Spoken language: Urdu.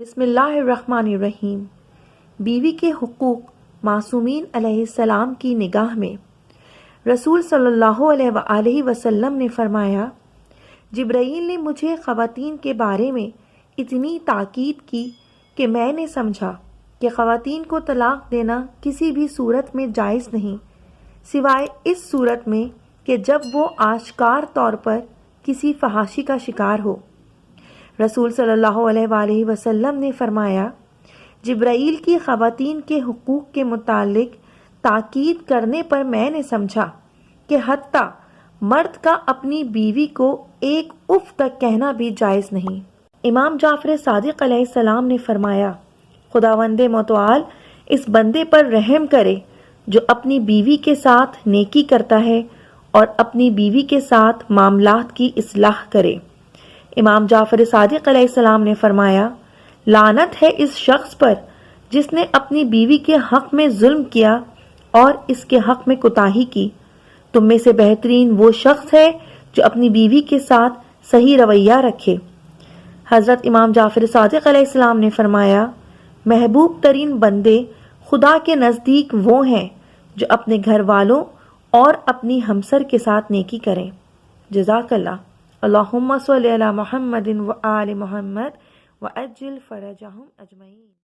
بسم اللہ الرحمن الرحیم۔ بیوی کے حقوق معصومین علیہ السلام کی نگاہ میں رسول صلی اللہ علیہ وآلہ وسلم نے فرمایا، جبرائیل نے مجھے خواتین کے بارے میں اتنی تاکید کی کہ میں نے سمجھا کہ خواتین کو طلاق دینا کسی بھی صورت میں جائز نہیں، سوائے اس صورت میں کہ جب وہ آشکار طور پر کسی فحاشی کا شکار ہو۔ رسول صلی اللہ علیہ وآلہ وسلم نے فرمایا، جبرائیل کی خواتین کے حقوق کے متعلق تاکید کرنے پر میں نے سمجھا کہ حتیٰ مرد کا اپنی بیوی کو ایک اف تک کہنا بھی جائز نہیں۔ امام جعفر صادق علیہ السلام نے فرمایا، خداوند متعال اس بندے پر رحم کرے جو اپنی بیوی کے ساتھ نیکی کرتا ہے اور اپنی بیوی کے ساتھ معاملات کی اصلاح کرے۔ امام جعفر صادق علیہ السلام نے فرمایا، لعنت ہے اس شخص پر جس نے اپنی بیوی کے حق میں ظلم کیا اور اس کے حق میں کوتاہی کی۔ تم میں سے بہترین وہ شخص ہے جو اپنی بیوی کے ساتھ صحیح رویہ رکھے۔ حضرت امام جعفر صادق علیہ السلام نے فرمایا، محبوب ترین بندے خدا کے نزدیک وہ ہیں جو اپنے گھر والوں اور اپنی ہمسر کے ساتھ نیکی کریں۔ جزاک اللہ۔ اللہم صلی علی محمد و آل محمد وعجل فرجہم اجمعین۔